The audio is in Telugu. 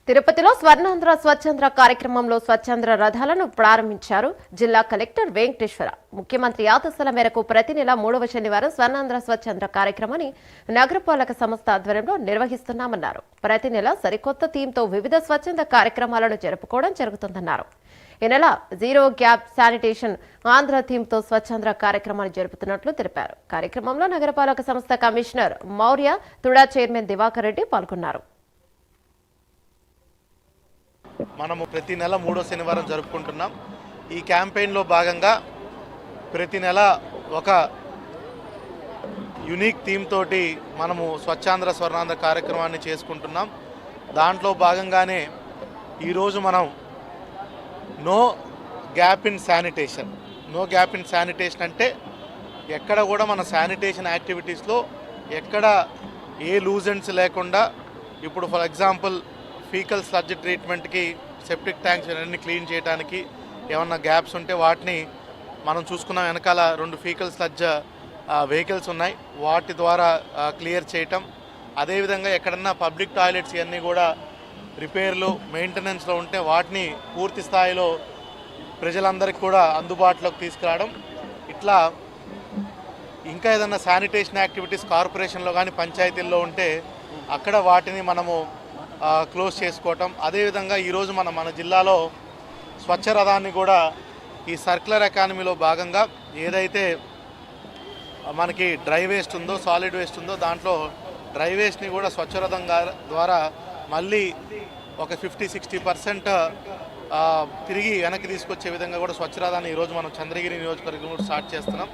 తిరుపతిలో స్వర్ణాంధ్ర స్వచ్ఛంద్ర కార్యక్రమంలో స్వచ్ఛంద్ర రథాలను ప్రారంభించారు జిల్లా కలెక్టర్ వెంకటేశ్వర. ముఖ్యమంత్రి ఆదేశాల మేరకు ప్రతి నెల 3వ శనివారం స్వర్ణాంధ్ర స్వచ్ఛంద్ర కార్యక్రమాన్ని నగరపాలక సంస్థ ఆధ్వర్యంలో నిర్వహిస్తున్నామన్నారు. ప్రతి నెల సరికొత్త థీమ్తో వివిధ స్వచ్ఛంద కార్యక్రమాలను జరుపుకోవడం జరుగుతుందన్నారు. ఈ నెల జీరో గ్యాప్ శానిటేషన్ ఆంధ్ర థీమ్తో స్వచ్ఛంద్ర కార్యక్రమాన్ని జరుపుతున్నట్లు తెలిపారు. కార్యక్రమంలో నగరపాలక సంస్థ కమిషనర్ మౌర్య, తుడా చైర్మన్ దివాకర్ రెడ్డి పాల్గొన్నారు. మనము ప్రతి నెల 3వ శనివారం జరుపుకుంటున్నాం. ఈ క్యాంపెయిన్లో భాగంగా ప్రతి నెల ఒక యునిక్ థీమ్ తోటి మనము స్వచ్ఛాంధ్ర స్వర్ణాంధ్ర కార్యక్రమాన్ని చేసుకుంటున్నాం. దాంట్లో భాగంగానే ఈరోజు మనం no gap in sanitation. No gap in sanitation అంటే ఎక్కడ కూడా మన శానిటేషన్ యాక్టివిటీస్లో ఎక్కడ ఏ లూజెండ్స్ లేకుండా, ఇప్పుడు ఫర్ ఎగ్జాంపుల్ ఫీకల్ స్లడ్జ్ ట్రీట్మెంట్కి సెప్టిక్ ట్యాంక్స్ అన్నీ క్లీన్ చేయడానికి ఏమన్నా గ్యాప్స్ ఉంటే వాటిని మనం చూసుకున్నాం. వెనకాల 2 ఫీకల్ స్లడ్జ్ వెహికల్స్ ఉన్నాయి, వాటి ద్వారా క్లియర్ చేయటం. అదేవిధంగా ఎక్కడన్నా పబ్లిక్ టాయిలెట్స్ ఇవన్నీ కూడా రిపేర్లు మెయింటెనెన్స్లో ఉంటే వాటిని పూర్తి స్థాయిలో ప్రజలందరికీ కూడా అందుబాటులోకి తీసుకురావడం. ఇట్లా ఇంకా ఏదన్నా శానిటేషన్ యాక్టివిటీస్ కార్పొరేషన్లో కానీ పంచాయతీల్లో ఉంటే అక్కడ వాటిని మనము క్లోజ్ చేసుకోవటం. అదేవిధంగా ఈరోజు మన జిల్లాలో స్వచ్ఛ రథాన్ని కూడా ఈ సర్క్యులర్ ఎకానమీలో భాగంగా ఏదైతే మనకి డ్రై వేస్ట్ ఉందో, సాలిడ్ వేస్ట్ ఉందో, దాంట్లో డ్రై వేస్ట్ని కూడా స్వచ్ఛ రథం ద్వారా మళ్ళీ ఒక 50-60% తిరిగి వెనక్కి తీసుకొచ్చే విధంగా కూడా స్వచ్ఛ రథాన్ని ఈరోజు మనం చంద్రగిరి నియోజకవర్గంలో స్టార్ట్ చేస్తున్నాం.